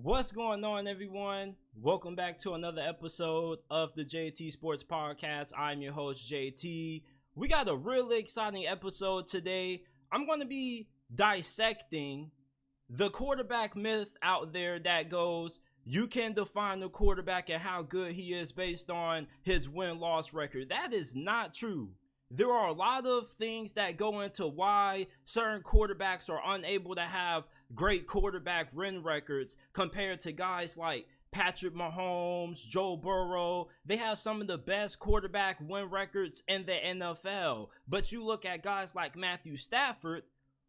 What's going on, everyone? Welcome back to another episode of the JT Sports Podcast. I'm your host, JT. We got a really exciting episode today. I'm going to be dissecting the quarterback myth out there that goes, you can define the quarterback and how good he is based on his win-loss record. That is not true. There are a lot of things that go into why certain quarterbacks are unable to have great quarterback win records compared to guys like Patrick Mahomes, Joe Burrow. They have some of the best quarterback win records in the NFL. But you look at guys like Matthew Stafford,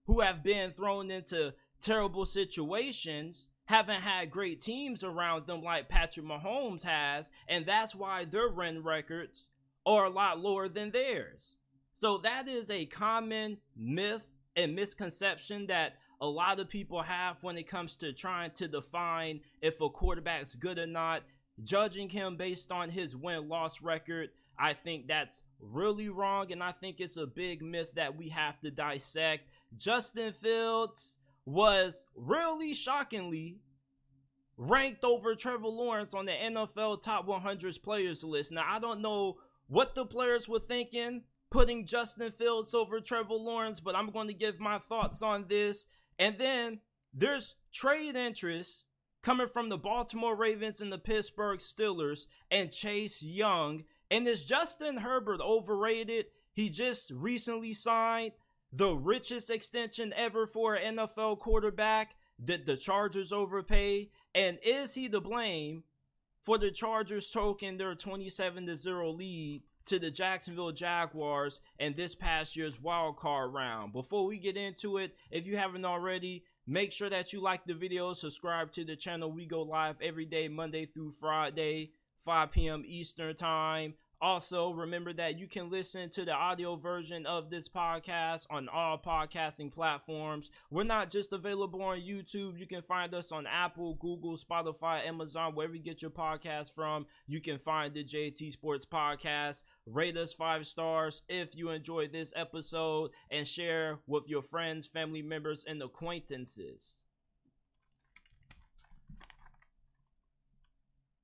who have been thrown into terrible situations, haven't had great teams around them like Patrick Mahomes has, and that's why their win records are a lot lower than theirs. So that is a common myth and misconception that a lot of people have when it comes to trying to define if a quarterback's good or not. Judging him based on his win-loss record, I think that's really wrong, and I think it's a big myth that we have to dissect. Justin Fields was really shockingly ranked over Trevor Lawrence on the NFL Top 100 Players list. Now, I don't know what the players were thinking putting Justin Fields over Trevor Lawrence, but I'm going to give my thoughts on this. And then there's trade interest coming from the Baltimore Ravens and the Pittsburgh Steelers and Chase Young. And is Justin Herbert overrated? He just recently signed the richest extension ever for an NFL quarterback. Did the Chargers overpay? And is he to blame for the Chargers choking their 27-0 lead to the Jacksonville Jaguars in this past year's wild card round? Before we get into it, if you haven't already, make sure that you like the video, subscribe to the channel. We go live every day, Monday through Friday, 5 p.m. Eastern time. Also, remember that you can listen to the audio version of this podcast on all podcasting platforms. We're not just available on YouTube. You can find us on Apple, Google, Spotify, Amazon, wherever you get your podcast from. You can find the JT Sports Podcast. Rate us 5 stars if you enjoyed this episode, and share with your friends, family members, and acquaintances.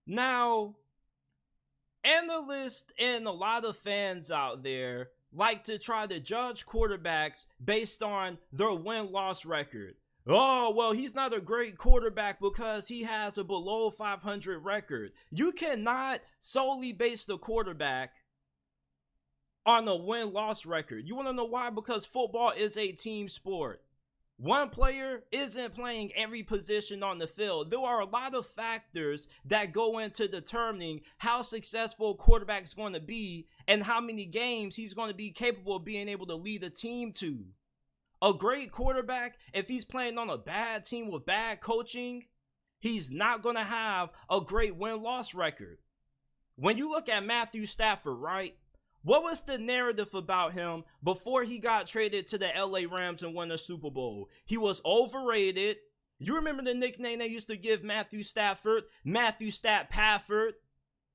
Now, analysts and a lot of fans out there like to try to judge quarterbacks based on their win-loss record. Oh, well, he's not a great quarterback because he has a below 500 record. You cannot solely base the quarterback on a win-loss record. You want to know why? Because football is a team sport. One player isn't playing every position on the field. There are a lot of factors that go into determining how successful a quarterback is going to be and how many games he's going to be capable of being able to lead a team to. A great quarterback, if he's playing on a bad team with bad coaching, he's not going to have a great win-loss record. When you look at Matthew Stafford, right? What was the narrative about him before he got traded to the LA Rams and won the Super Bowl? He was overrated. You remember the nickname they used to give Matthew Stafford? Matthew Stat Pafford.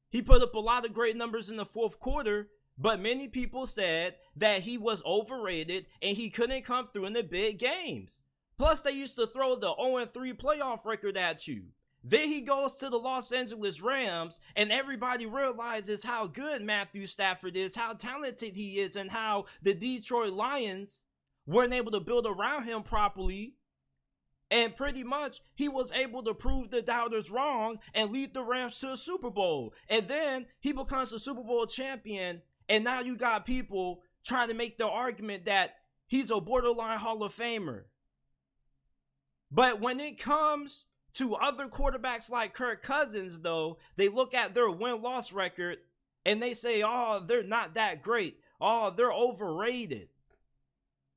He put up a lot of great numbers in the fourth quarter, but many people said that he was overrated and he couldn't come through in the big games. Plus, they used to throw the 0-3 playoff record at you. Then he goes to the Los Angeles Rams, and everybody realizes how good Matthew Stafford is, how talented he is, and how the Detroit Lions weren't able to build around him properly. And pretty much, he was able to prove the doubters wrong and lead the Rams to a Super Bowl. And then he becomes a Super Bowl champion, and now you got people trying to make the argument that he's a borderline Hall of Famer. But when it comes to other quarterbacks like Kirk Cousins, though, they look at their win-loss record and they say, oh, they're not that great. Oh, they're overrated.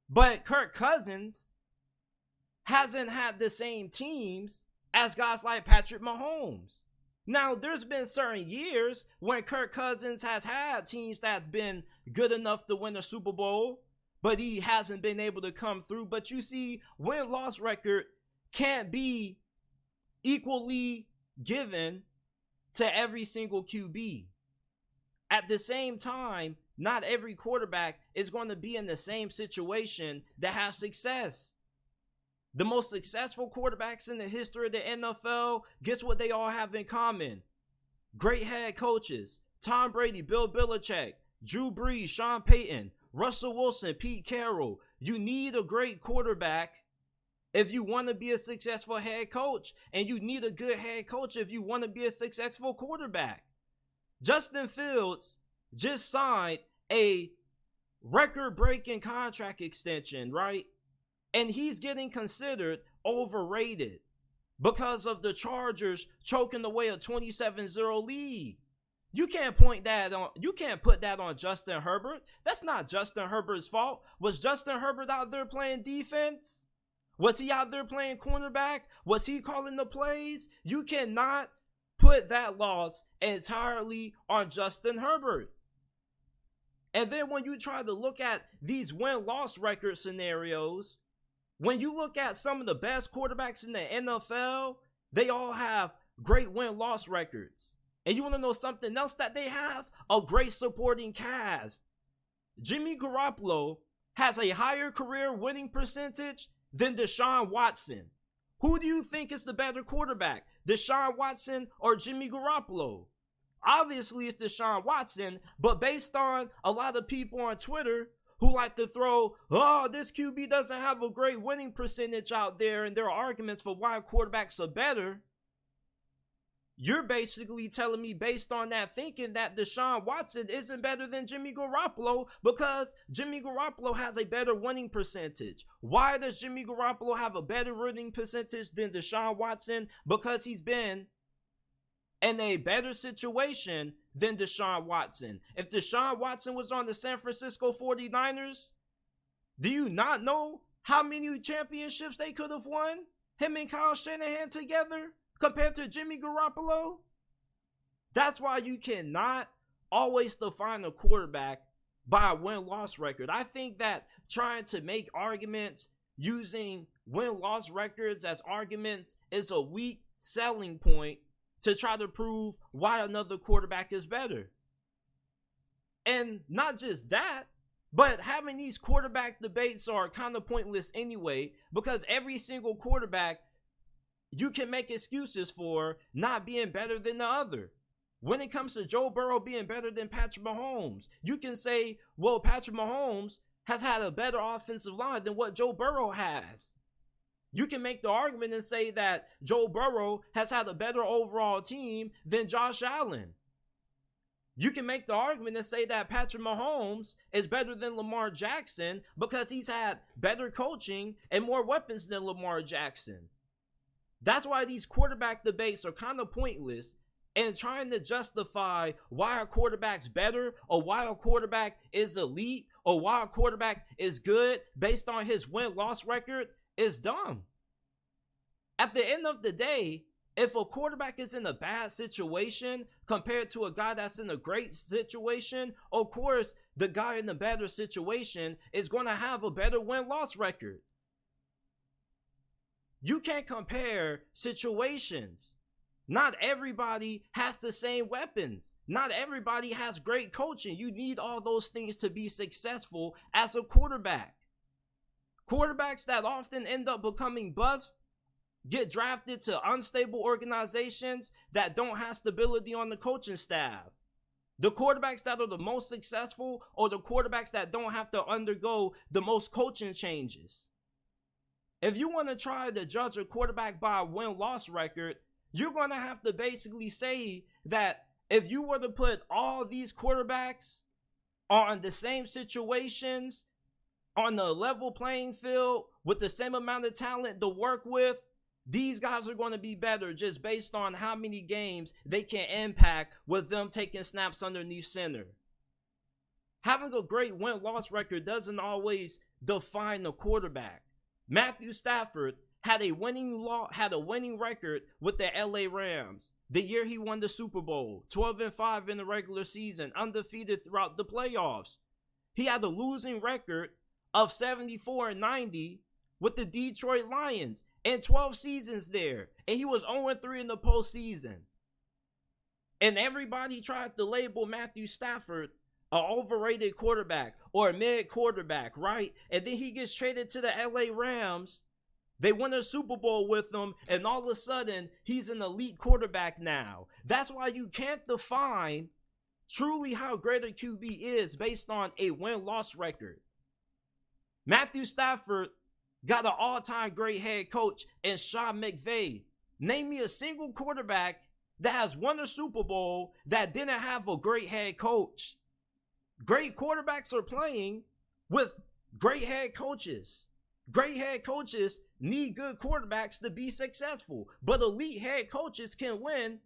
But Kirk Cousins hasn't had the same teams as guys like Patrick Mahomes. Now, there's been certain years when Kirk Cousins has had teams that's been good enough to win a Super Bowl, but he hasn't been able to come through. But you see, win-loss record can't be equally given to every single QB. At the same time, not every quarterback is going to be in the same situation that has success. The most successful quarterbacks in the history of the NFL, guess what they all have in common? Great head coaches. Tom Brady, Bill Belichick, Drew Brees, Sean Payton, Russell Wilson, Pete Carroll. You need a great quarterback if you want to be a successful head coach, and you need a good head coach if you want to be a successful quarterback. Justin Fields just signed a record-breaking contract extension, right? And he's getting considered overrated because of the Chargers choking away a 27-0 lead. You can't put that on Justin Herbert. That's not Justin Herbert's fault. Was Justin Herbert out there playing defense? Was he out there playing cornerback? Was he calling the plays? You cannot put that loss entirely on Justin Herbert. And then when you try to look at these win-loss record scenarios, when you look at some of the best quarterbacks in the NFL, they all have great win-loss records. And you want to know something else that they have? A great supporting cast. Jimmy Garoppolo has a higher career winning percentage than Deshaun Watson. Who do you think is the better quarterback, Deshaun Watson or Jimmy Garoppolo? Obviously, it's Deshaun Watson, but based on a lot of people on Twitter who like to throw, this QB doesn't have a great winning percentage out there, and there are arguments for why quarterbacks are better, you're basically telling me based on that thinking that Deshaun Watson isn't better than Jimmy Garoppolo because Jimmy Garoppolo has a better winning percentage. Why does Jimmy Garoppolo have a better winning percentage than Deshaun Watson? Because he's been in a better situation than Deshaun Watson. If Deshaun Watson was on the San Francisco 49ers, do you not know how many championships they could have won? Him and Kyle Shanahan together? Compared to Jimmy Garoppolo? That's why you cannot always define a quarterback by a win-loss record. I think that trying to make arguments using win-loss records as arguments is a weak selling point to try to prove why another quarterback is better. And not just that, but having these quarterback debates are kind of pointless anyway, because every single quarterback you can make excuses for not being better than the other. When it comes to Joe Burrow being better than Patrick Mahomes, you can say, well, Patrick Mahomes has had a better offensive line than what Joe Burrow has. You can make the argument and say that Joe Burrow has had a better overall team than Josh Allen. You can make the argument and say that Patrick Mahomes is better than Lamar Jackson because he's had better coaching and more weapons than Lamar Jackson. That's why these quarterback debates are kind of pointless, and trying to justify why a quarterback's better or why a quarterback is elite or why a quarterback is good based on his win-loss record is dumb. At the end of the day, if a quarterback is in a bad situation compared to a guy that's in a great situation, of course, the guy in the better situation is going to have a better win-loss record. You can't compare situations. Not everybody has the same weapons. Not everybody has great coaching. You need all those things to be successful as a quarterback. Quarterbacks that often end up becoming bust get drafted to unstable organizations that don't have stability on the coaching staff. The quarterbacks that are the most successful are the quarterbacks that don't have to undergo the most coaching changes. If you want to try to judge a quarterback by a win-loss record, you're going to have to basically say that if you were to put all these quarterbacks on the same situations, on the level playing field, with the same amount of talent to work with, these guys are going to be better just based on how many games they can impact with them taking snaps underneath center. Having a great win-loss record doesn't always define the quarterback. Matthew Stafford had a winning record with the LA Rams the year he won the Super Bowl, 12-5 in the regular season, undefeated throughout the playoffs. He had a losing record of 74-90 with the Detroit Lions in 12 seasons there, and he was 0-3 in the postseason. And everybody tried to label Matthew Stafford an overrated quarterback or a mid quarterback, right? And then he gets traded to the LA Rams They won a Super Bowl with him, and all of a sudden, he's an elite quarterback now. That's why you can't define truly how great a QB is based on a win-loss record. Matthew Stafford got an all-time great head coach in Sean McVay. Name me a single quarterback that has won a Super Bowl that didn't have a great head coach. Great quarterbacks are playing with great head coaches. Great head coaches need good quarterbacks to be successful, but elite head coaches can win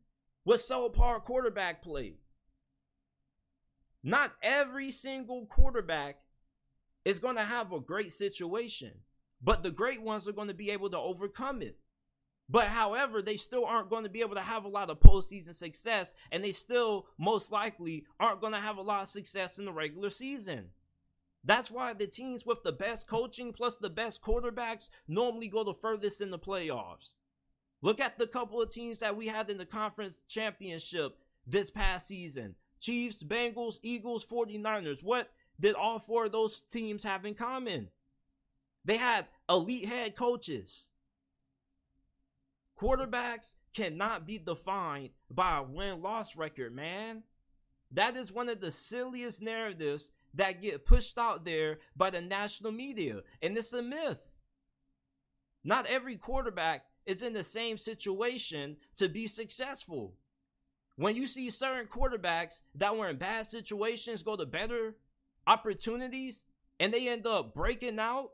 with subpar quarterback play. Not every single quarterback is going to have a great situation, but the great ones are going to be able to overcome it. But however, they still aren't going to be able to have a lot of postseason success, and they still most likely aren't going to have a lot of success in the regular season. That's why the teams with the best coaching plus the best quarterbacks normally go the furthest in the playoffs. Look at the couple of teams that we had in the conference championship this past season. Chiefs, Bengals, Eagles, 49ers. What did all four of those teams have in common? They had elite head coaches. Quarterbacks cannot be defined by a win-loss record, man. That is one of the silliest narratives that get pushed out there by the national media, and it's a myth. Not every quarterback is in the same situation to be successful. When you see certain quarterbacks that were in bad situations go to better opportunities and they end up breaking out,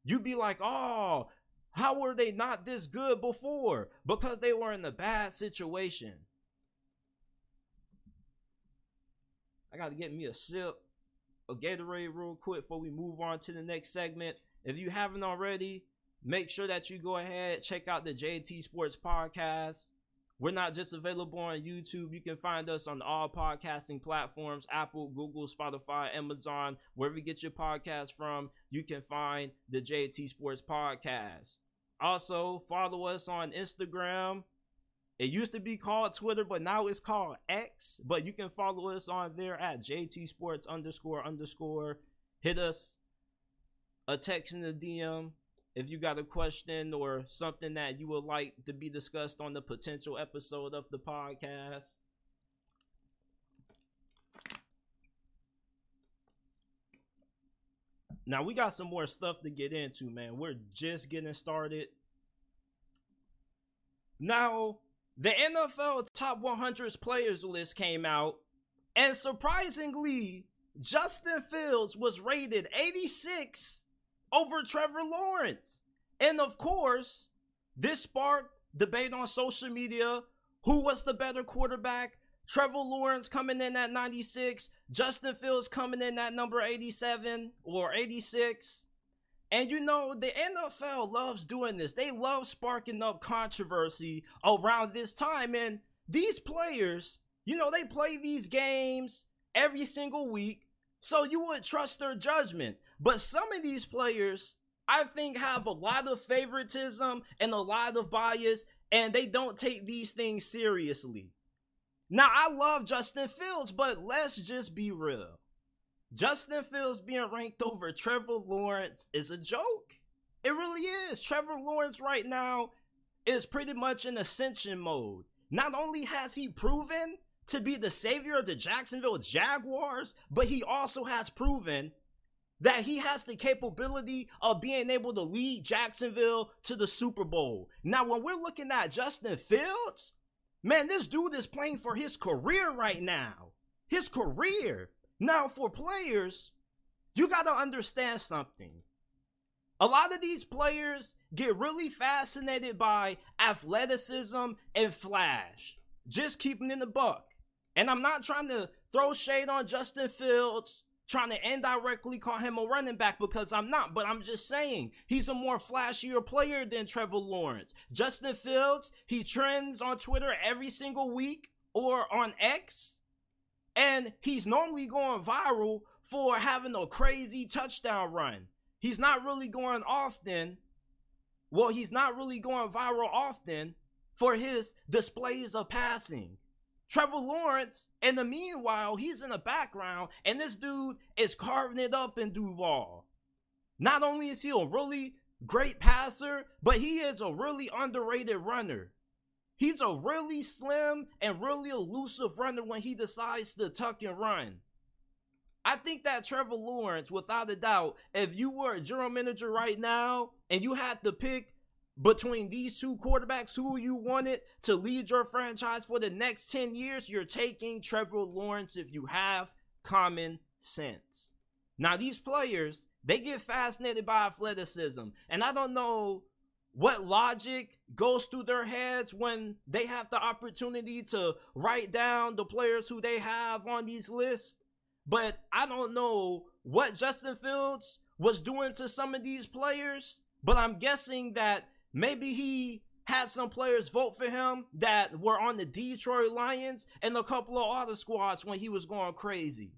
you be like, oh, how were they not this good before? Because they were in a bad situation. I got to get me a sip of Gatorade real quick before we move on to the next segment. If you haven't already, make sure that you go ahead, check out the JT Sports Podcast. We're not just available on YouTube. You can find us on all podcasting platforms, Apple, Google, Spotify, Amazon, wherever you get your podcast from, you can find the JT Sports Podcast. Also, follow us on Instagram. It used to be called Twitter, but now it's called X. But you can follow us on there at JT Sports __. Hit us a text in the DM if you got a question or something that you would like to be discussed on the potential episode of the podcast. Now, we got some more stuff to get into, man. We're just getting started. Now, the NFL Top 100 Players list came out, and surprisingly, Justin Fields was rated 86 over Trevor Lawrence. And of course, this sparked debate on social media. Who was the better quarterback? Trevor Lawrence coming in at 96, Justin Fields coming in at number 87 or 86. And you know, the NFL loves doing this. They love sparking up controversy around this time. And these players, you know, they play these games every single week, so you would trust their judgment. But some of these players, I think, have a lot of favoritism and a lot of bias, and they don't take these things seriously. Now, I love Justin Fields, but let's just be real. Justin Fields being ranked over Trevor Lawrence is a joke. It really is. Trevor Lawrence right now is pretty much in ascension mode. Not only has he proven to be the savior of the Jacksonville Jaguars, but he also has proven that he has the capability of being able to lead Jacksonville to the Super Bowl. Now, when we're looking at Justin Fields, man, this dude is playing for his career right now. His career. Now, for players, you got to understand something. A lot of these players get really fascinated by athleticism and flash. Just keeping in the buck. And I'm not trying to throw shade on Justin Fields, trying to indirectly call him a running back, because I'm not. But I'm just saying, he's a more flashier player than Trevor Lawrence. Justin Fields, he trends on Twitter every single week or on X. And he's normally going viral for having a crazy touchdown run. He's not really going often. Well, he's not really going viral often for his displays of passing. Trevor Lawrence, in the meanwhile, he's in the background, and this dude is carving it up in Duval. Not only is he a really great passer, but he is a really underrated runner. He's a really slim and really elusive runner when he decides to tuck and run. I think that Trevor Lawrence, without a doubt, if you were a general manager right now and you had to pick between these two quarterbacks who you wanted to lead your franchise for the next 10 years, you're taking Trevor Lawrence if you have common sense. Now, these players, they get fascinated by athleticism, and I don't know what logic goes through their heads when they have the opportunity to write down the players who they have on these lists. But I don't know what Justin Fields was doing to some of these players, but I'm guessing that maybe he had some players vote for him that were on the Detroit Lions and a couple of other squads when he was going crazy.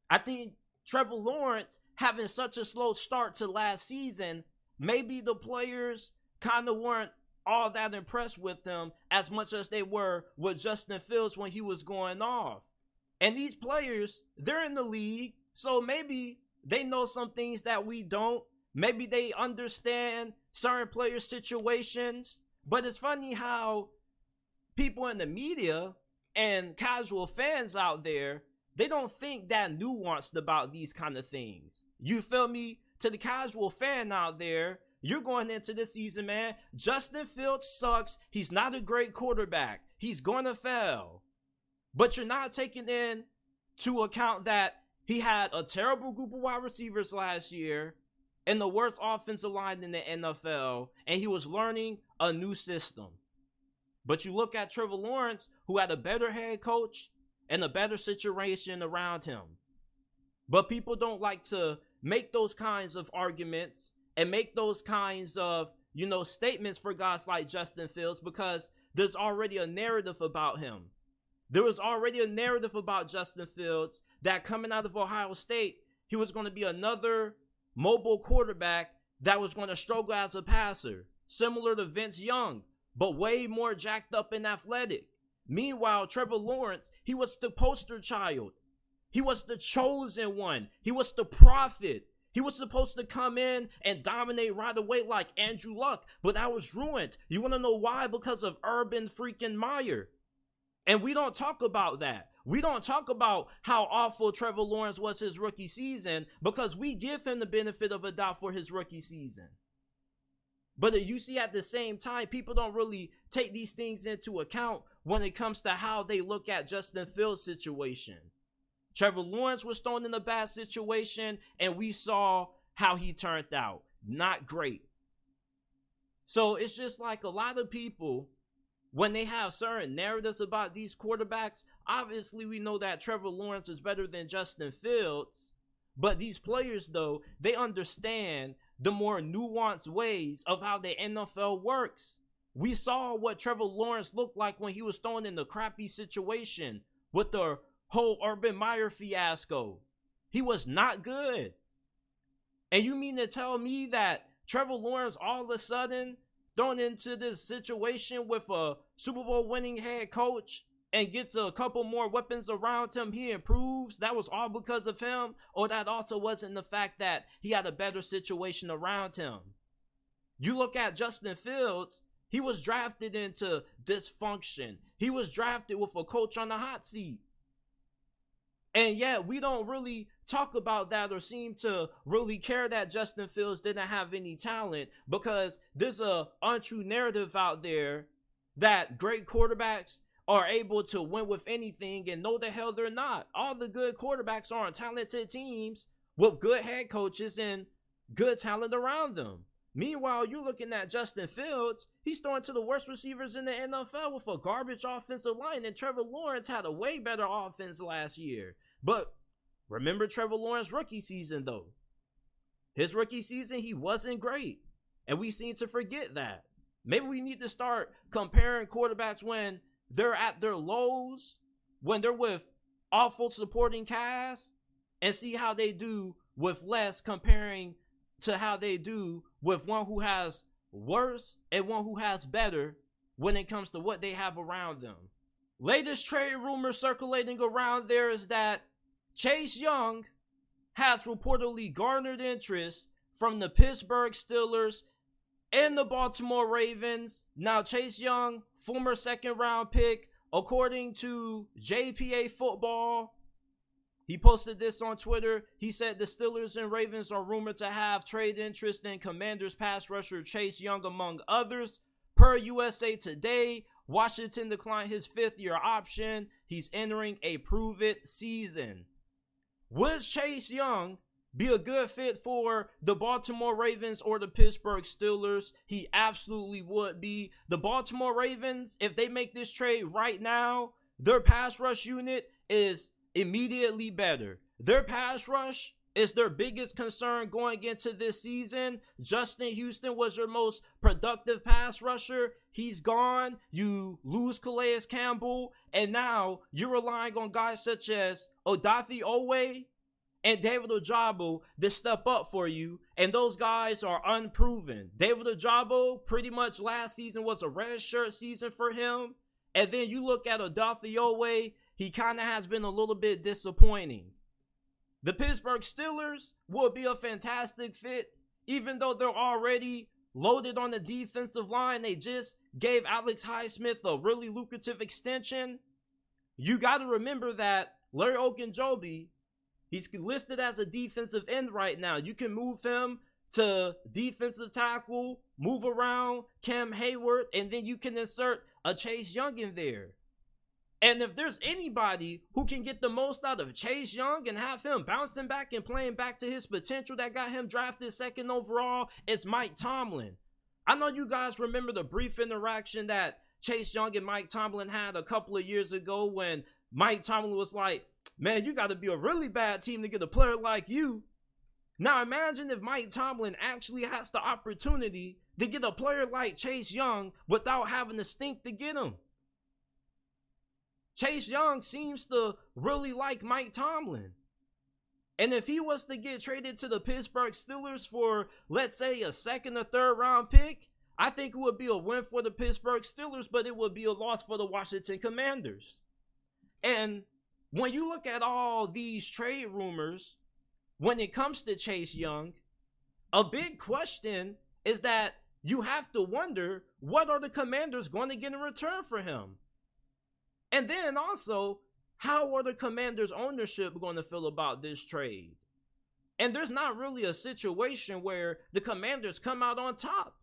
I think Trevor Lawrence having such a slow start to last season, maybe the players kind of weren't all that impressed with him as much as they were with Justin Fields when he was going off. And these players, they're in the league, so maybe they know some things that we don't. Maybe they understand certain player situations. But it's funny how people in the media and casual fans out there, they don't think that nuanced about these kind of things. You feel me? To the casual fan out there, you're going into this season, man, Justin Fields sucks. He's not a great quarterback. He's going to fail. But you're not taking into account that he had a terrible group of wide receivers last year and the worst offensive line in the NFL, and he was learning a new system. But you look at Trevor Lawrence, who had a better head coach and a better situation around him. But people don't like to make those kinds of arguments and make those kinds of, statements for guys like Justin Fields because there's already a narrative about him. There was already a narrative about Justin Fields that coming out of Ohio State, he was going to be another mobile quarterback that was going to struggle as a passer, similar to Vince Young, but way more jacked up and athletic. Meanwhile, Trevor Lawrence, he was the poster child. He was the chosen one. He was the prophet. He was supposed to come in and dominate right away like Andrew Luck, but that was ruined. You want to know why? Because of Urban freaking Meyer. And we don't talk about that. We don't talk about how awful Trevor Lawrence was his rookie season because we give him the benefit of a doubt for his rookie season. But you see, at the same time, people don't really take these things into account when it comes to how they look at Justin Fields' situation. Trevor Lawrence was thrown in a bad situation, and we saw how he turned out. Not great. So it's just like a lot of people, when they have certain narratives about these quarterbacks, obviously we know that Trevor Lawrence is better than Justin Fields. But these players, though, they understand the more nuanced ways of how the NFL works. We saw what Trevor Lawrence looked like when he was thrown in the crappy situation with the whole Urban Meyer fiasco. He was not good. And you mean to tell me that Trevor Lawrence all of a sudden thrown into this situation with a Super Bowl winning head coach and gets a couple more weapons around him, he improves? That was all because of him? Or that also wasn't the fact that he had a better situation around him? You look at Justin Fields, he was drafted into dysfunction. He was drafted with a coach on the hot seat. And yet we don't really talk about that or seem to really care that Justin Fields didn't have any talent, because there's a untrue narrative out there that great quarterbacks are able to win with anything, and no the hell they're not. All the good quarterbacks are on talented teams with good head coaches and good talent around them. Meanwhile, you're looking at Justin Fields, he's throwing to the worst receivers in the NFL with a garbage offensive line, and Trevor Lawrence had a way better offense last year. But remember Trevor Lawrence's rookie season, though. His rookie season, he wasn't great, and we seem to forget that. Maybe we need to start comparing quarterbacks when they're at their lows, when they're with awful supporting cast, and see how they do with less comparing to how they do with one who has worse and one who has better when it comes to what they have around them. Latest trade rumor circulating around there is that Chase Young has reportedly garnered interest from the Pittsburgh Steelers and the Baltimore Ravens. Now, Chase Young, former second-round pick, according to JPA Football, he posted this on Twitter. He said the Steelers and Ravens are rumored to have trade interest in Commanders pass rusher Chase Young, among others. Per USA Today, Washington declined his fifth-year option. He's entering a prove-it season. Would Chase Young be a good fit for the Baltimore Ravens or the Pittsburgh Steelers? He absolutely would be. The Baltimore Ravens, if they make this trade right now, their pass rush unit is immediately better. Their pass rush is their biggest concern going into this season. Justin Houston was your most productive pass rusher. He's gone. You lose Calais Campbell, and now you're relying on guys such as Odafe Owe and David Ojabo to step up for you, and those guys are unproven. David Ojabo, pretty much last season was a red shirt season for him, and then you look at Odafe Owe, he kind of has been a little bit disappointing. The Pittsburgh Steelers will be a fantastic fit, even though they're already loaded on the defensive line. They just gave Alex Highsmith a really lucrative extension. You got to remember that Larry Ogunjobi, he's listed as a defensive end right now. You can move him to defensive tackle, move around Cam Hayward, and then you can insert a Chase Young in there. And if there's anybody who can get the most out of Chase Young and have him bouncing back and playing back to his potential that got him drafted second overall, it's Mike Tomlin. I know you guys remember the brief interaction that Chase Young and Mike Tomlin had a couple of years ago when Mike Tomlin was like, man, you got to be a really bad team to get a player like you. Now imagine if Mike Tomlin actually has the opportunity to get a player like Chase Young without having to stink to get him. Chase Young seems to really like Mike Tomlin. And if he was to get traded to the Pittsburgh Steelers for, let's say, a second or third round pick, I think it would be a win for the Pittsburgh Steelers, but it would be a loss for the Washington Commanders. And when you look at all these trade rumors, when it comes to Chase Young, a big question is that you have to wonder, what are the Commanders going to get in return for him? And then also, how are the Commanders' ownership going to feel about this trade? And there's not really a situation where the Commanders come out on top.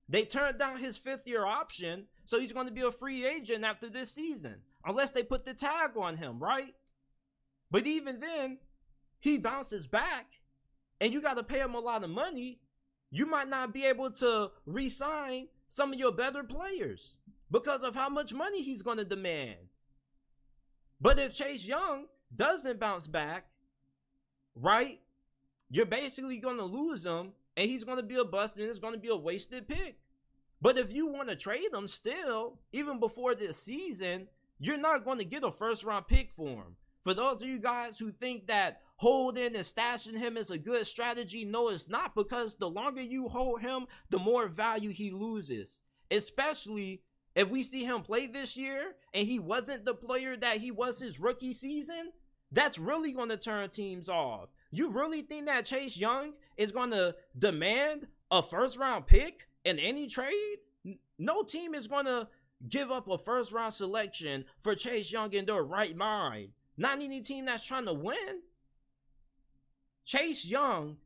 They turned down his fifth-year option, so he's going to be a free agent after this season, unless they put the tag on him, right? But even then, he bounces back, and you got to pay him a lot of money. You might not be able to re-sign some of your better players because of how much money he's going to demand. But if Chase Young doesn't bounce back, right, you're basically going to lose him, and he's going to be a bust, and it's going to be a wasted pick. But if you want to trade him still, even before this season, you're not going to get a first-round pick for him. For those of you guys who think that holding and stashing him is a good strategy, no, it's not, because the longer you hold him, the more value he loses. Especially if we see him play this year and he wasn't the player that he was his rookie season, that's really going to turn teams off. You really think that Chase Young is going to demand a first-round pick in any trade? No team is going to give up a first-round selection for Chase Young in their right mind. Not any team that's trying to win. Chase Young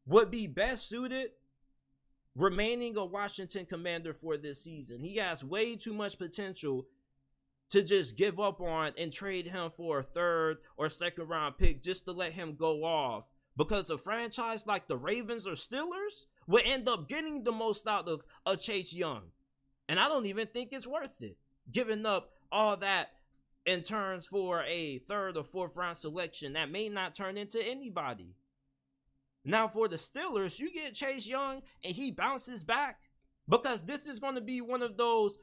would be best suited remaining a Washington Commander for this season. He has way too much potential to just give up on and trade him for a third or second round pick just to let him go off, because a franchise like the Ravens or Steelers will end up getting the most out of a Chase Young. And I don't even think it's worth it, giving up all that in turns for a third or fourth round selection that may not turn into anybody. Now for the Steelers, you get Chase Young and he bounces back, because this is going to be one of those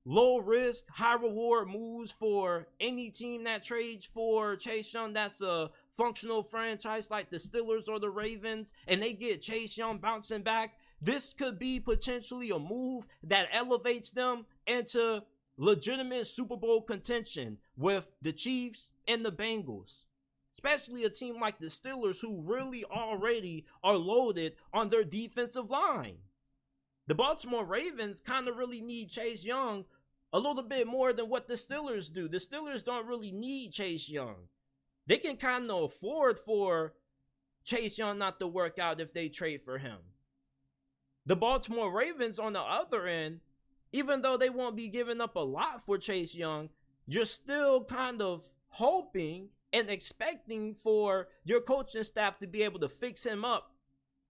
low risk, high reward moves for any team that trades for Chase Young that's a functional franchise like the Steelers or the Ravens, and they get Chase Young bouncing back. This could be potentially a move that elevates them into legitimate Super Bowl contention with the Chiefs and the Bengals. Especially a team like the Steelers, who really already are loaded on their defensive line. The Baltimore Ravens kind of really need Chase Young a little bit more than what the Steelers do. The Steelers don't really need Chase Young. They can kind of afford for Chase Young not to work out if they trade for him. The Baltimore Ravens, on the other end, even though they won't be giving up a lot for Chase Young, you're still kind of hoping and expecting for your coaching staff to be able to fix him up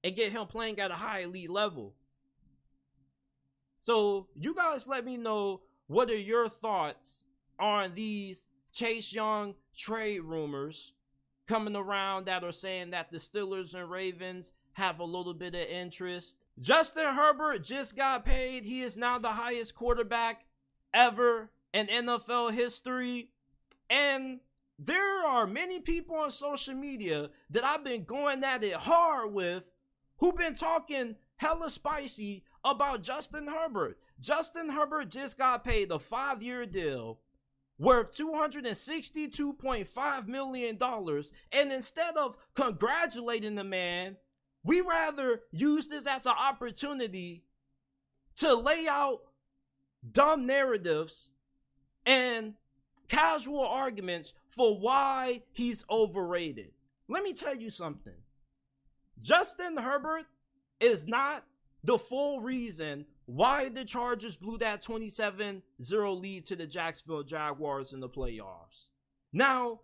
and get him playing at a high elite level. So you guys let me know, what are your thoughts on these Chase Young trade rumors coming around that are saying that the Steelers and Ravens have a little bit of interest? Justin Herbert just got paid. He is now the highest quarterback ever in NFL history. And there are many people on social media that I've been going at it hard with who've been talking hella spicy about Justin Herbert. Justin Herbert just got paid a 5-year deal worth $262.5 million. And instead of congratulating the man, we rather use this as an opportunity to lay out dumb narratives and casual arguments for why he's overrated. Let me tell you something. Justin Herbert is not the full reason why the Chargers blew that 27-0 lead to the Jacksonville Jaguars in the playoffs. Now,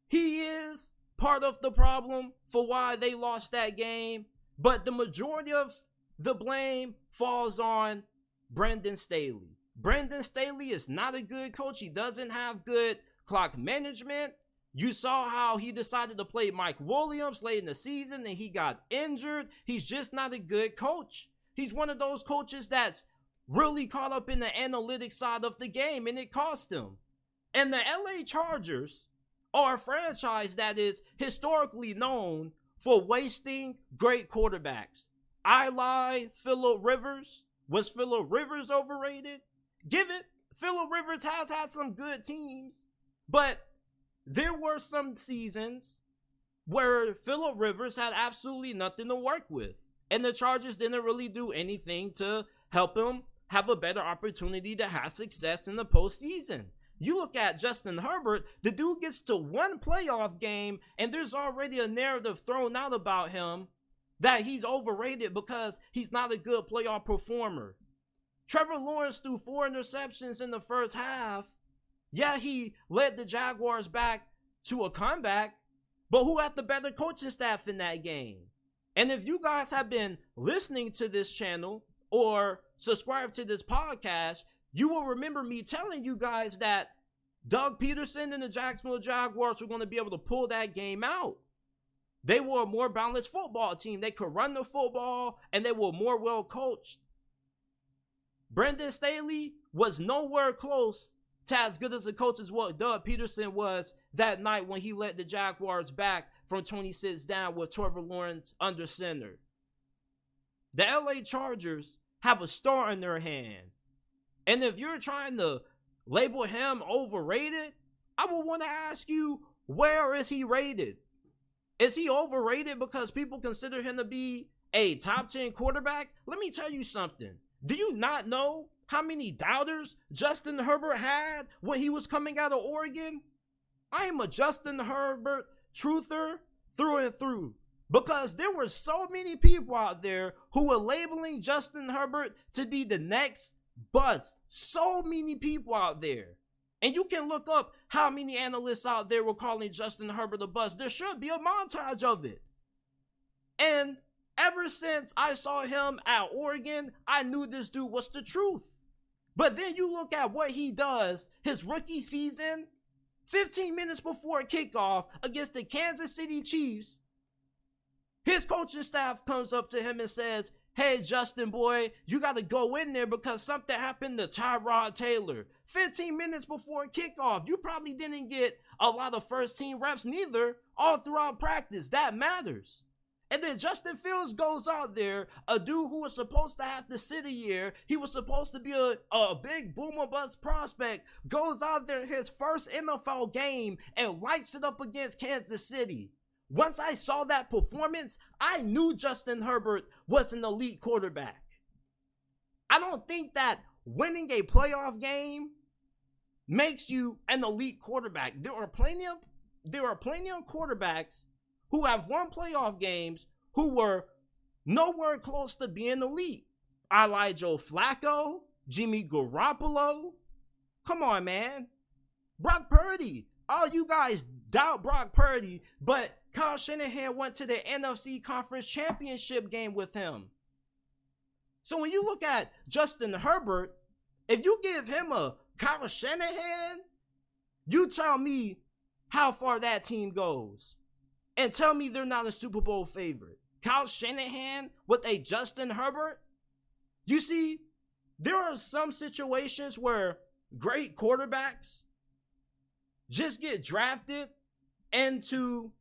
he is part of the problem for why they lost that game, but the majority of the blame falls on Brandon Staley. Brandon Staley is not a good coach. He doesn't have good clock management. You saw how he decided to play Mike Williams late in the season and he got injured. He's just not a good coach. He's one of those coaches that's really caught up in the analytics side of the game, and it cost him. And the LA Chargers are a franchise that is historically known for wasting great quarterbacks. I lie, Phillip Rivers. Was Phillip Rivers overrated? Give it. Phillip Rivers has had some good teams, but there were some seasons where Phillip Rivers had absolutely nothing to work with. And the Chargers didn't really do anything to help him have a better opportunity to have success in the postseason. You look at Justin Herbert, the dude gets to one playoff game and there's already a narrative thrown out about him that he's overrated because he's not a good playoff performer. Trevor Lawrence threw 4 interceptions in the first half. Yeah, he led the Jaguars back to a comeback, but who had the better coaching staff in that game? And if you guys have been listening to this channel or subscribe to this podcast, you will remember me telling you guys that Doug Peterson and the Jacksonville Jaguars were going to be able to pull that game out. They were a more balanced football team. They could run the football and they were more well coached. Brandon Staley was nowhere close to as good as a coach as what Doug Peterson was that night when he led the Jaguars back from 26 down with Trevor Lawrence under center. The LA Chargers have a star in their hand. And if you're trying to label him overrated, I would want to ask you, where is he rated? Is he overrated because people consider him to be a top 10 quarterback? Let me tell you something. Do you not know how many doubters Justin Herbert had when he was coming out of Oregon? I am a Justin Herbert truther through and through, because there were so many people out there who were labeling Justin Herbert to be the next bust. So many people out there. And you can look up how many analysts out there were calling Justin Herbert a bust. There should be a montage of it. And ever since I saw him at Oregon, I knew this dude was the truth. But then you look at what he does his rookie season, 15 minutes before kickoff against the Kansas City Chiefs. His coaching staff comes up to him and says, "Hey, Justin boy, you got to go in there because something happened to Tyrod Taylor." 15 minutes before kickoff. You probably didn't get a lot of first team reps neither all throughout practice. That matters. And then Justin Fields goes out there, a dude who was supposed to have to sit a year. He was supposed to be a big boomer bust prospect. Goes out there his first NFL game and lights it up against Kansas City. Once I saw that performance, I knew Justin Herbert was an elite quarterback. I don't think that winning a playoff game makes you an elite quarterback. There are plenty of quarterbacks who have won playoff games who were nowhere close to being elite. I like Joe Flacco, Jimmy Garoppolo. Come on, man. Brock Purdy. Oh, you guys doubt Brock Purdy, but Kyle Shanahan went to the NFC Conference Championship game with him. So when you look at Justin Herbert, if you give him a Kyle Shanahan, you tell me how far that team goes. And tell me they're not a Super Bowl favorite. Kyle Shanahan with a Justin Herbert? You see, there are some situations where great quarterbacks just get drafted into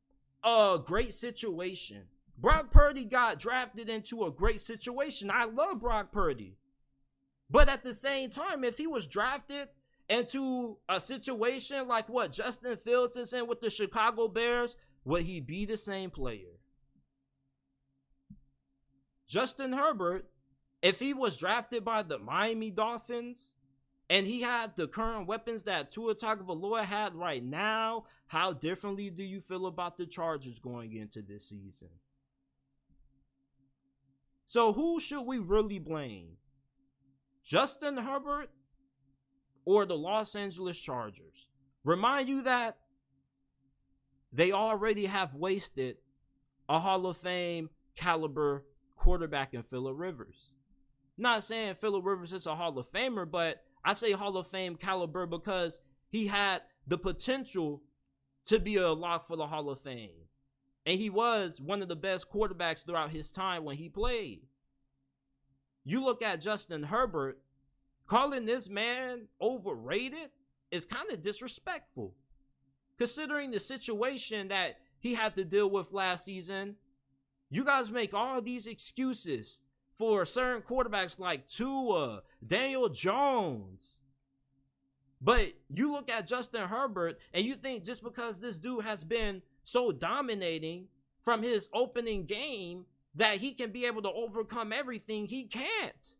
a great situation. Brock Purdy got drafted into a great situation. I love Brock Purdy. But at the same time, if he was drafted into a situation like what Justin Fields is in with the Chicago Bears, would he be the same player? Justin Herbert, if he was drafted by the Miami Dolphins and he had the current weapons that Tua Tagovailoa had right now, how differently do you feel about the Chargers going into this season? So who should we really blame? Justin Herbert or the Los Angeles Chargers? Remind you that they already have wasted a Hall of Fame caliber quarterback in Phillip Rivers. Not saying Phillip Rivers is a Hall of Famer, but I say Hall of Fame caliber because he had the potential to be a lock for the Hall of Fame. And he was one of the best quarterbacks throughout his time when he played. You look at Justin Herbert, calling this man overrated is kind of disrespectful. Considering the situation that he had to deal with last season, you guys make all these excuses for certain quarterbacks like Tua, Daniel Jones. But you look at Justin Herbert and you think just because this dude has been so dominating from his opening game that he can be able to overcome everything. He can't.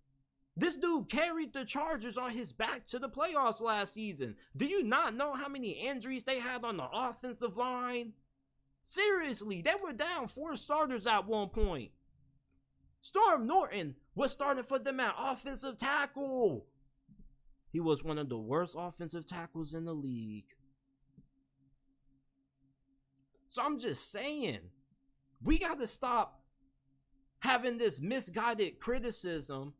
This dude carried the Chargers on his back to the playoffs last season. Do you not know how many injuries they had on the offensive line? Seriously, they were down 4 starters at one point. Storm Norton was starting for them at offensive tackle. He was one of the worst offensive tackles in the league. So I'm just saying, we got to stop having this misguided criticism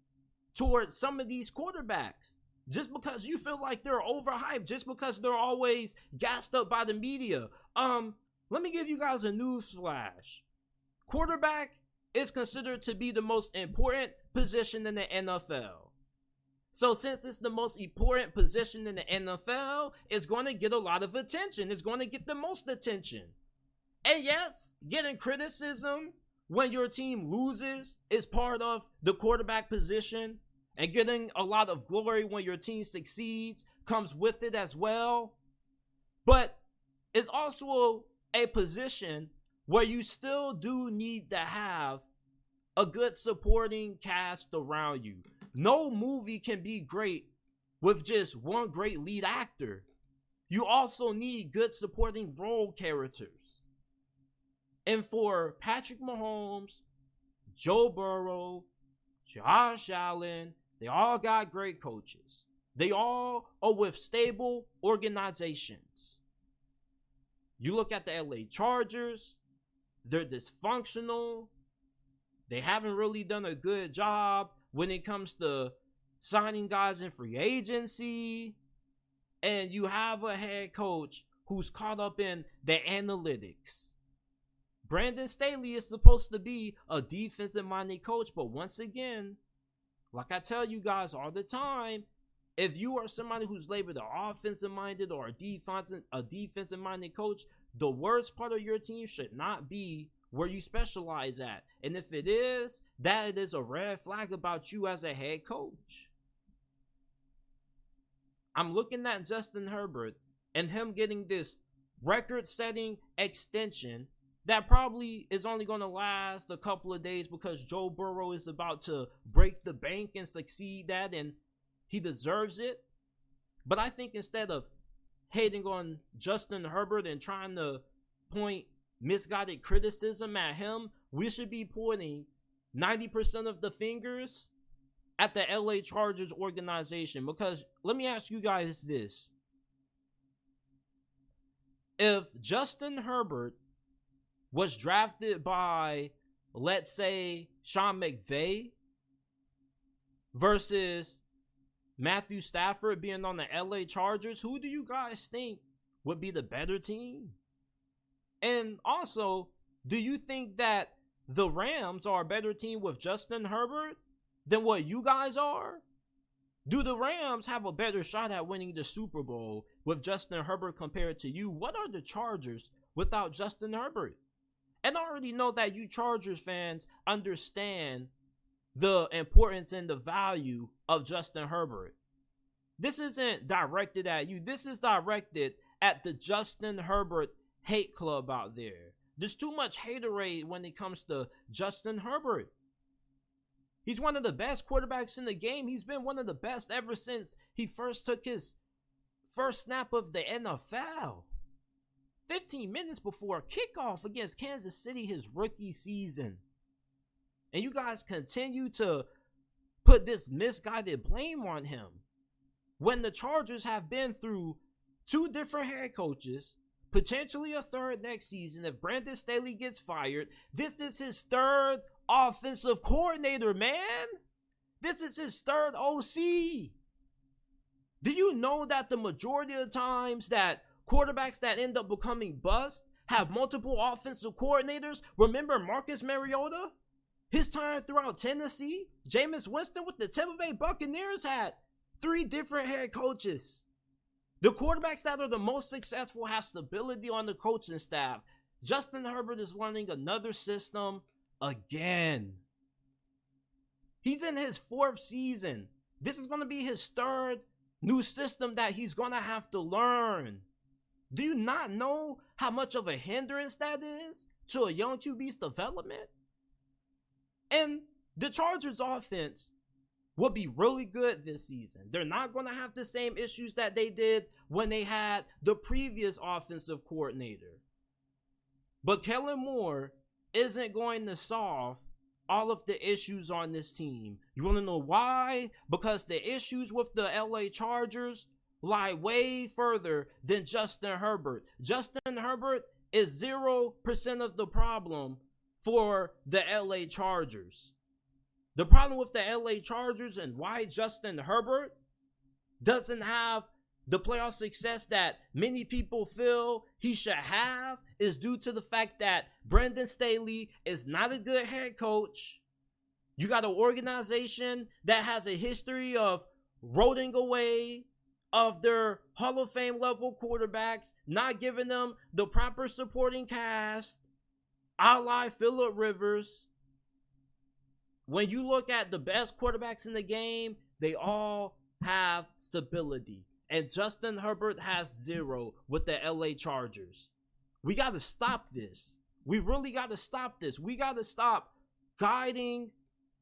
towards some of these quarterbacks. Just because you feel like they're overhyped, just because they're always gassed up by the media. Let me give you guys a news flash. Quarterback is considered to be the most important position in the NFL. So since it's the most important position in the NFL, it's going to get a lot of attention. It's going to get the most attention. And yes, getting criticism when your team loses is part of the quarterback position. And getting a lot of glory when your team succeeds comes with it as well. But it's also a position where you still do need to have a good supporting cast around you. No movie can be great with just one great lead actor. You also need good supporting role characters. And for Patrick Mahomes, Joe Burrow, Josh Allen, they all got great coaches. They all are with stable organizations. You look at the LA Chargers, they're dysfunctional. They haven't really done a good job when it comes to signing guys in free agency. And you have a head coach who's caught up in the analytics. Brandon Staley is supposed to be a defensive-minded coach, but once again, like I tell you guys all the time, if you are somebody who's labeled an offensive-minded or a defensive-minded coach, the worst part of your team should not be where you specialize at. And if it is, that is a red flag about you as a head coach. I'm looking at Justin Herbert and him getting this record-setting extension that probably is only going to last a couple of days because Joe Burrow is about to break the bank and succeed that, and he deserves it. But I think instead of hating on Justin Herbert and trying to point misguided criticism at him, we should be pointing 90% of the fingers at the LA Chargers organization. Because let me ask you guys this. If Justin Herbert was drafted by, let's say, Sean McVay versus Matthew Stafford being on the LA Chargers, who do you guys think would be the better team? And also, do you think that the Rams are a better team with Justin Herbert than what you guys are? Do the Rams have a better shot at winning the Super Bowl with Justin Herbert compared to you? What are the Chargers without Justin Herbert? And I already know that you Chargers fans understand the importance and the value of Justin Herbert. This isn't directed at you. This is directed at the Justin Herbert hate club out there. There's too much haterade when it comes to Justin Herbert. He's one of the best quarterbacks in the game. He's been one of the best ever since he first took his first snap of the NFL. 15 minutes before kickoff against Kansas City, his rookie season. And you guys continue to put this misguided blame on him when the Chargers have been through 2 different head coaches, potentially a third next season if Brandon Staley gets fired. This is his 3rd offensive coordinator, man. This is his 3rd OC. Do you know that the majority of the times that quarterbacks that end up becoming bust have multiple offensive coordinators? Remember Marcus Mariota? His time throughout Tennessee? Jameis Winston with the Tampa Bay Buccaneers had 3 different head coaches. The quarterbacks that are the most successful have stability on the coaching staff. Justin Herbert is learning another system again. He's in his 4th season. This is going to be his 3rd new system that he's going to have to learn. Do you not know how much of a hindrance that is to a young QB's development? And the Chargers offense will be really good this season. They're not going to have the same issues that they did when they had the previous offensive coordinator. But Kellen Moore isn't going to solve all of the issues on this team. You want to know why? Because the issues with the LA Chargers lie way further than Justin Herbert. Justin Herbert is 0% of the problem for the LA Chargers. The problem with the LA Chargers and why Justin Herbert doesn't have the playoff success that many people feel he should have is due to the fact that Brandon Staley is not a good head coach. You got an organization that has a history of rolling away of their Hall of Fame level quarterbacks, not giving them the proper supporting cast, a la Phillip Rivers. When you look at the best quarterbacks in the game, they all have stability. And Justin Herbert has 0 with the LA Chargers. We got to stop this. We really got to stop this. We got to stop guiding.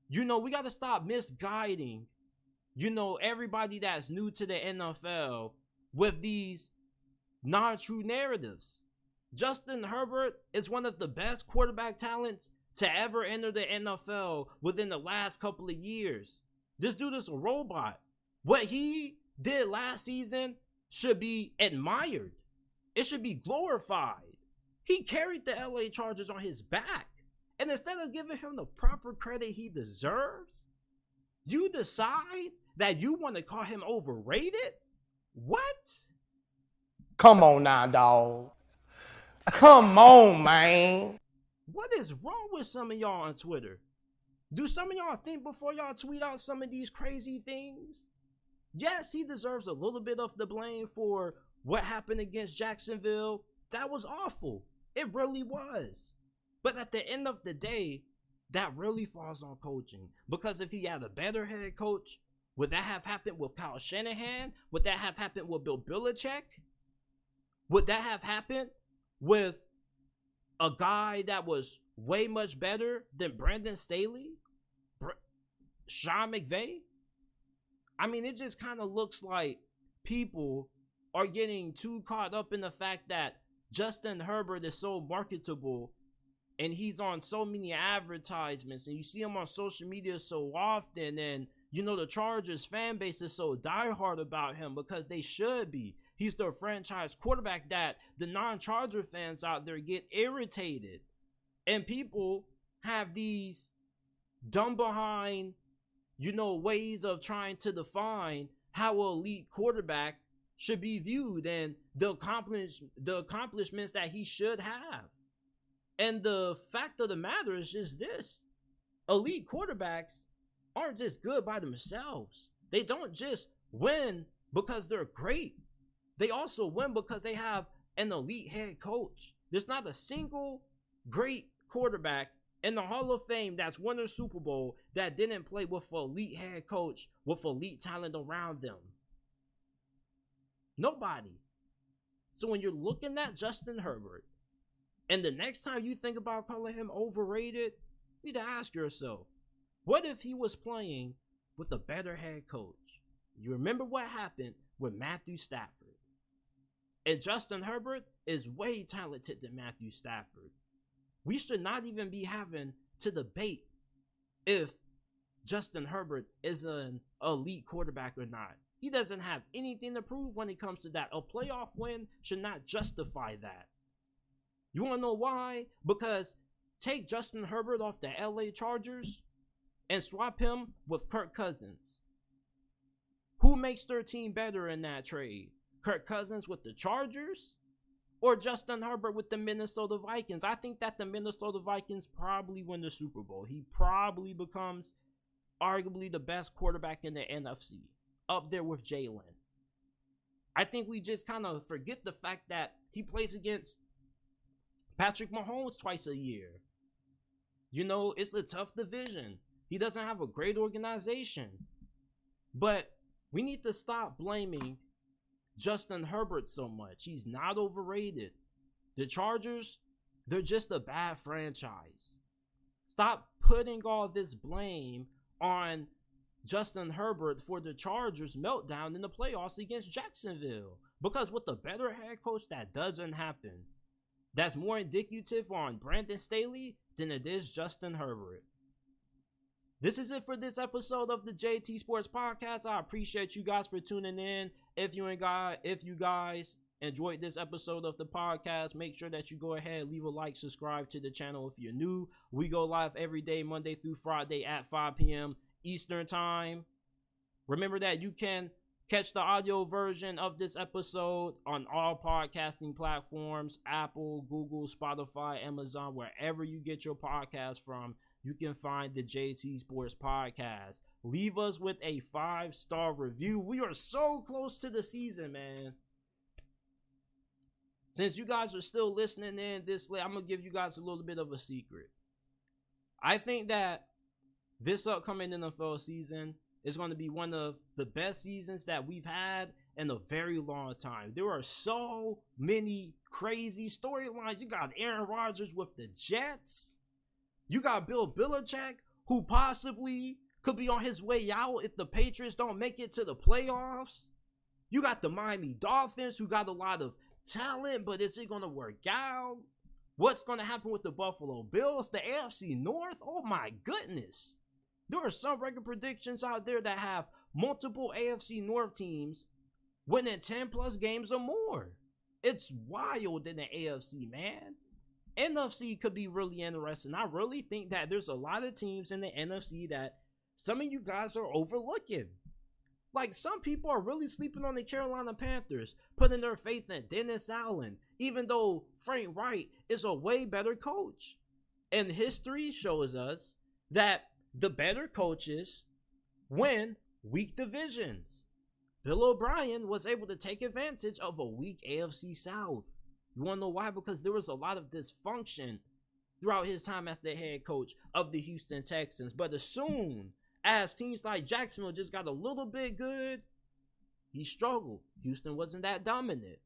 We got to stop misguiding, everybody that's new to the NFL with these non-true narratives. Justin Herbert is one of the best quarterback talents to ever enter the NFL within the last couple of years. This dude is a robot. What he did last season should be admired. It should be glorified. He carried the LA Chargers on his back. And instead of giving him the proper credit he deserves, you decide that you want to call him overrated? What? Come on now, dog. Come on, man. What is wrong with some of y'all on Twitter? Do some of y'all think before y'all tweet out some of these crazy things? Yes, he deserves a little bit of the blame for what happened against Jacksonville. That was awful. It really was. But at the end of the day, that really falls on coaching. Because if he had a better head coach, would that have happened with Kyle Shanahan? Would that have happened with Bill Belichick? Would that have happened with a guy that was way much better than Brandon Staley, Sean McVay. I mean, it just kind of looks like people are getting too caught up in the fact that Justin Herbert is so marketable and he's on so many advertisements and you see him on social media so often, and you know the Chargers fan base is so diehard about him because they should be. He's their franchise quarterback that the non-Charger fans out there get irritated. And people have these dumb behind, ways of trying to define how an elite quarterback should be viewed and the accomplishments that he should have. And the fact of the matter is just this. Elite quarterbacks aren't just good by themselves. They don't just win because they're great. They also win because they have an elite head coach. There's not a single great quarterback in the Hall of Fame that's won a Super Bowl that didn't play with an elite head coach with elite talent around them. Nobody. So when you're looking at Justin Herbert, and the next time you think about calling him overrated, you need to ask yourself, what if he was playing with a better head coach? You remember what happened with Matthew Stafford. And Justin Herbert is way talented than Matthew Stafford. We should not even be having to debate if Justin Herbert is an elite quarterback or not. He doesn't have anything to prove when it comes to that. A playoff win should not justify that. You want to know why? Because take Justin Herbert off the LA Chargers and swap him with Kirk Cousins. Who makes their team better in that trade? Kirk Cousins with the Chargers or Justin Herbert with the Minnesota Vikings? I think that the Minnesota Vikings probably win the Super Bowl. He probably becomes arguably the best quarterback in the NFC, up there with Jalen. I think we just kind of forget the fact that he plays against Patrick Mahomes twice a year. It's a tough division. He doesn't have a great organization. But we need to stop blaming Justin Herbert so much. He's not overrated. The Chargers, they're just a bad franchise. Stop putting all this blame on Justin Herbert for the Chargers' meltdown in the playoffs against Jacksonville. Because with a better head coach, that doesn't happen. That's more indicative on Brandon Staley than it is Justin Herbert. This is it for this episode of the JT Sports Podcast. I appreciate you guys for tuning in. If you guys enjoyed this episode of the podcast, make sure that you go ahead, leave a like, subscribe to the channel if you're new. We go live every day, Monday through Friday at 5 p.m. Eastern Time. Remember that you can catch the audio version of this episode on all podcasting platforms, Apple, Google, Spotify, Amazon, wherever you get your podcast from. You can find the JT Sports Podcast. Leave us with a 5-star review. We are so close to the season, man. Since you guys are still listening in this late, I'm going to give you guys a little bit of a secret. I think that this upcoming NFL season is going to be one of the best seasons that we've had in a very long time. There are so many crazy storylines. You got Aaron Rodgers with the Jets. You got Bill Belichick, who possibly could be on his way out if the Patriots don't make it to the playoffs. You got the Miami Dolphins, who got a lot of talent, but is it going to work out? What's going to happen with the Buffalo Bills? The AFC North? Oh my goodness. There are some record predictions out there that have multiple AFC North teams winning 10 plus games or more. It's wild in the AFC, man. NFC could be really interesting. I really think that there's a lot of teams in the NFC that some of you guys are overlooking. Like, some people are really sleeping on the Carolina Panthers, putting their faith in Dennis Allen, even though Frank Wright is a way better coach. And history shows us that the better coaches win weak divisions. Bill O'Brien was able to take advantage of a weak AFC South. You want to know why? Because there was a lot of dysfunction throughout his time as the head coach of the Houston Texans. But as soon as teams like Jacksonville just got a little bit good, he struggled. Houston wasn't that dominant.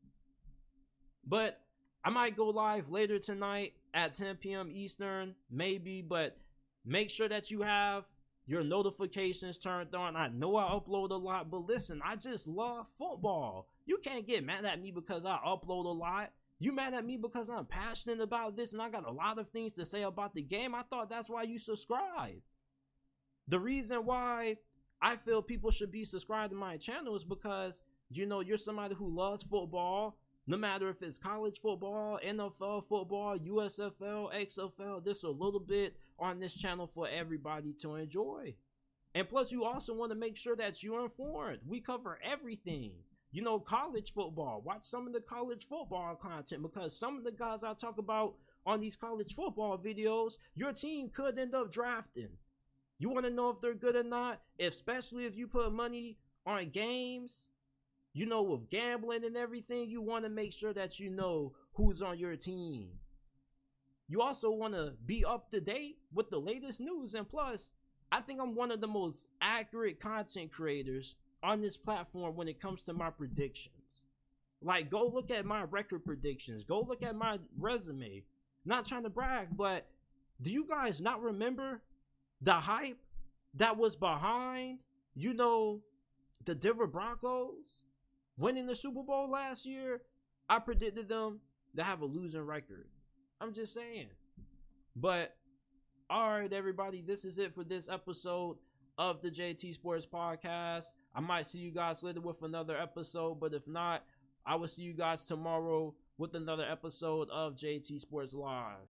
But I might go live later tonight at 10 p.m. Eastern, maybe, but make sure that you have your notifications turned on. I know I upload a lot, but listen, I just love football. You can't get mad at me because I upload a lot. You mad at me because I'm passionate about this and I got a lot of things to say about the game. I thought that's why you subscribe. The reason why I feel people should be subscribed to my channel is because, you know, you're somebody who loves football. No matter if it's college football, NFL football, USFL, XFL, there's a little bit on this channel for everybody to enjoy. And plus, you also want to make sure that you're informed. We cover everything. You know, college football. Watch some of the college football content because some of the guys I talk about on these college football videos, your team could end up drafting. You want to know if they're good or not, especially if you put money on games. You know, with gambling and everything, you want to make sure that you know who's on your team. You also want to be up to date with the latest news. And plus, I think I'm one of the most accurate content creators on this platform when it comes to my predictions. Like, go look at my record predictions. Go look at my resume. Not trying to brag, but do you guys not remember the hype that was behind, you know, the Denver Broncos winning the Super Bowl last year? I predicted them to have a losing record. I'm just saying. But, alright, everybody, this is it for this episode of the JT Sports Podcast. I might see you guys later with another episode, but if not, I will see you guys tomorrow with another episode of JT Sports Live.